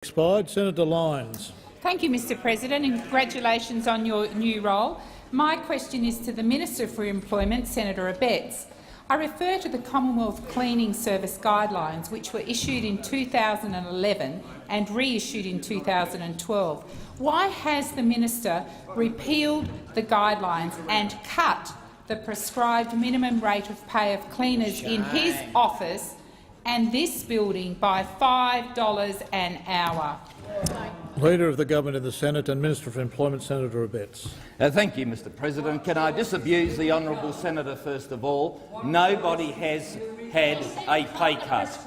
Expired. Senator Lyons. Thank you, Mr President, and congratulations on your new role. My question is to the Minister for Employment, Senator Abetz. I refer to the Commonwealth Cleaning Service Guidelines, which were issued in 2011 and reissued in 2012. Why has the minister repealed the guidelines and cut the prescribed minimum rate of pay of cleaners in his office and this building by $5 an hour? Leader of the Government in the Senate and Minister for Employment, Senator Abetz. Thank you, Mr President. Can I disabuse the honourable senator first of all? Nobody has had a pay cut.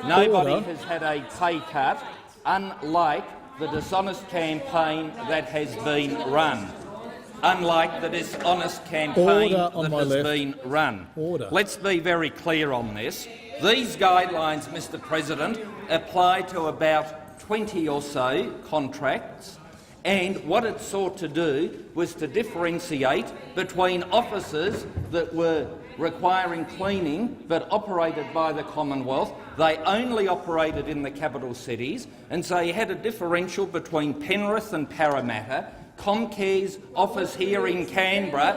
Nobody has had a pay cut, unlike the dishonest campaign that has been run. Unlike the dishonest campaign that has been run. Let's be very clear on this. These guidelines, Mr President, apply to about 20 or so contracts, and what it sought to do was to differentiate between offices that were requiring cleaning but operated by the Commonwealth. They only operated in the capital cities, and so you had a differential between Penrith and Parramatta. Comcare's office here in Canberra,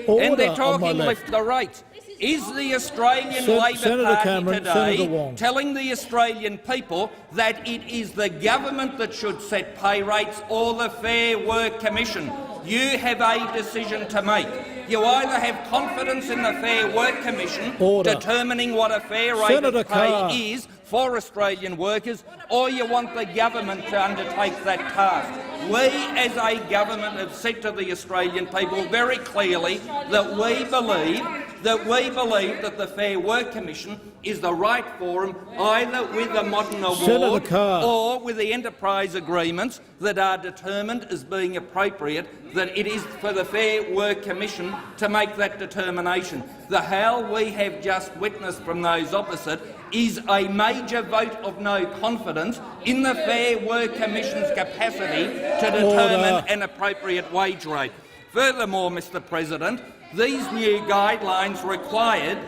and they're talking left to right. Is the Australian Labor Party today telling the Australian people that it is the government that should set pay rates or the Fair Work Commission? You have a decision to make. You either have confidence in the Fair Work Commission determining what a fair rate of pay is for Australian workers, or you want the government to undertake that task. We, as a government, have said to the Australian people very clearly that we believe that the Fair Work Commission is the right forum, either with the modern award or with the enterprise agreements that are determined as being appropriate, that it is for the Fair Work Commission to make that determination. The howl we have just witnessed from those opposite is a major vote of no confidence in the Fair Work Commission's capacity to determine an appropriate wage rate. Furthermore, Mr President, these new guidelines required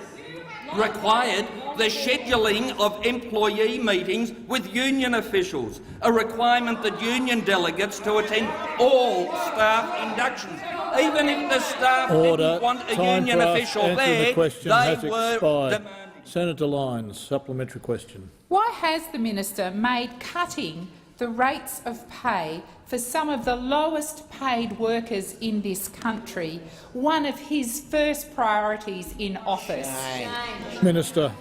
the scheduling of employee meetings with union officials, a requirement that union delegates to attend all staff inductions. Even if the staff didn't want a union official there, they were. Senator Lyons, supplementary question. Why has the minister made cutting the rates of pay for some of the lowest paid workers in this country one of his first priorities in office? Minister.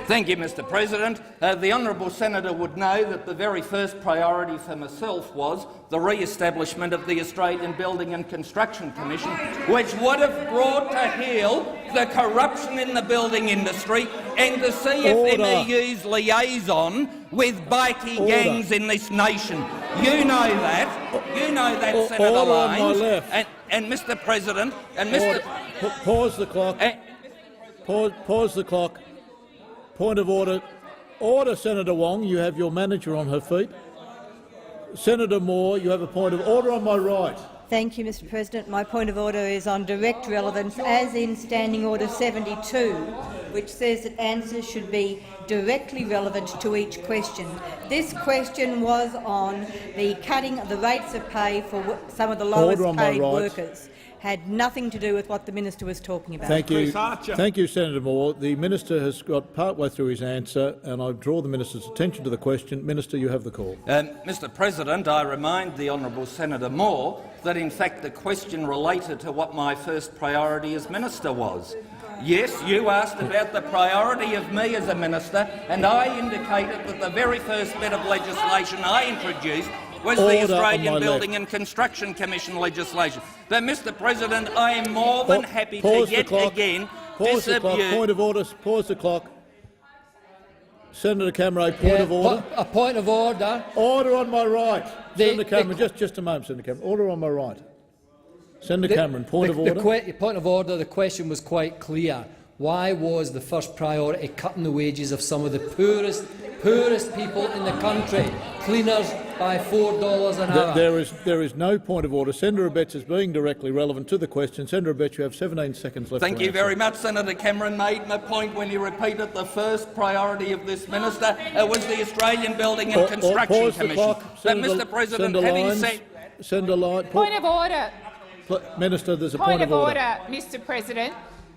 Thank you, Mr President. The honourable senator would know that the very first priority for myself was the re-establishment of the Australian Building and Construction Commission, which would have brought to heel the corruption in the building industry and the CFMEU's liaison with bikie gangs in this nation. You know that. You know that, Senator Lyons. And Mr President, and Mr. Pause the clock. Pause the clock. Point of order. Order, Senator Wong. You have your manager on her feet. Senator Moore, you have a point of order on my right. Thank you, Mr President. My point of order is on direct relevance, as in Standing Order 72, which says that answers should be directly relevant to each question. This question was on the cutting of the rates of pay for some of the lowest paid workers. Had nothing to do with what the minister was talking about. Thank you. Thank you, Senator Moore. The minister has got partway through his answer, and I draw the minister's attention to the question. Minister, you have the call. Mr President, I remind the honourable Senator Moore that, in fact, the question related to what my first priority as minister was. Yes, you asked about the priority of me as a minister, and I indicated that the very first bit of legislation I introduced was the Australian Building and Construction Commission legislation. But, Mr President, I am more than happy to yet again disabuse— Point of order. Pause the clock. Senator Cameron, point of order. A point of order. Order on my right. Senator Cameron, just a moment, Senator Cameron. Order on my right. Senator Cameron, point of order. Point of order. The question was quite clear. Why was the first priority cutting the wages of some of the poorest poorest people in the country, cleaners, by $4 an hour. There is no point of order. Senator Abetz is being directly relevant to the question. Senator Abetz, you have 17 seconds left. Thank to you answer. very much. Senator Cameron made my point when he repeated the first priority of this minister was the Australian Building and Construction Pause the Commission. clock. But, Mr President, having said— Point of order. Minister, there's a Point of order, Mr President.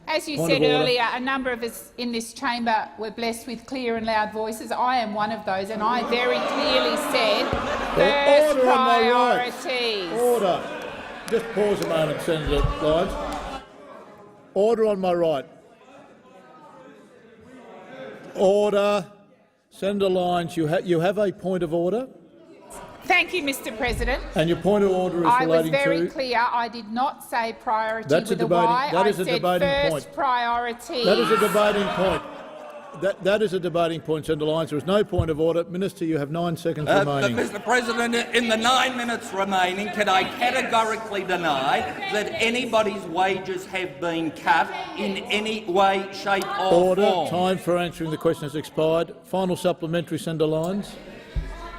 As you said order. earlier, a number of us in this chamber were blessed with clear and loud voices. I am one of those, and I very clearly said first Order on my right. priorities. Order. Just pause a moment, Senator Lyons. Order on my right. Order. Senator Lyons, you have a point of order, Thank you, Mr President. and your point of order is I was relating very to— clear. I did not say priority That's a with a debating- Y. that I is a said debating first point. priority. That is a debating point. That is a debating point, Senator Lyons. There is no point of order. Minister, you have 9 seconds But, remaining. Mr President, in the 9 minutes remaining, can I categorically deny that anybody's wages have been cut in any way, shape or Order. form? Time for answering the question has expired. Final supplementary, Senator Lyons.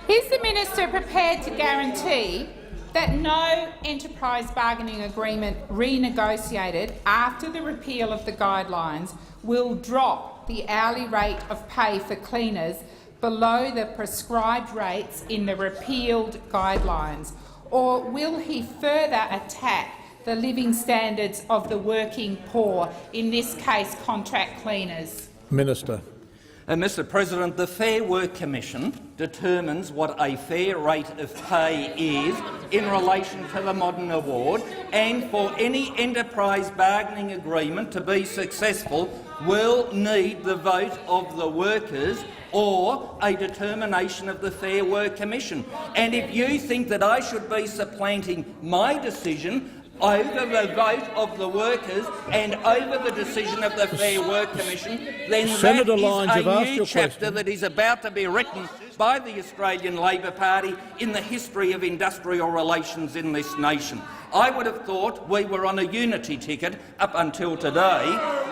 Is the minister prepared to guarantee that no enterprise bargaining agreement renegotiated after the repeal of the guidelines will drop the hourly rate of pay for cleaners below the prescribed rates in the repealed guidelines? Or will he further attack the living standards of the working poor, in this case contract cleaners? Minister. Mr President, the Fair Work Commission determines what a fair rate of pay is in relation to the modern award, and for any enterprise bargaining agreement to be successful will need the vote of the workers or a determination of the Fair Work Commission. And if you think that I should be supplanting my decision over the vote of the workers and over the decision of the Fair Work Commission, then Senator Lyons, that you've is asked a new your chapter question. that is about to be written by the Australian Labor Party in the history of industrial relations in this nation. I would have thought we were on a unity ticket up until today,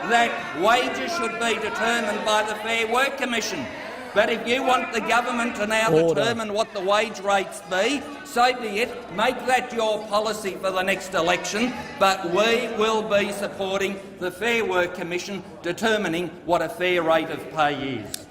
that wages should be determined by the Fair Work Commission. But if you want the government to now determine what the wage rates be, so be it. Make that your policy for the next election, but we will be supporting the Fair Work Commission determining what a fair rate of pay is.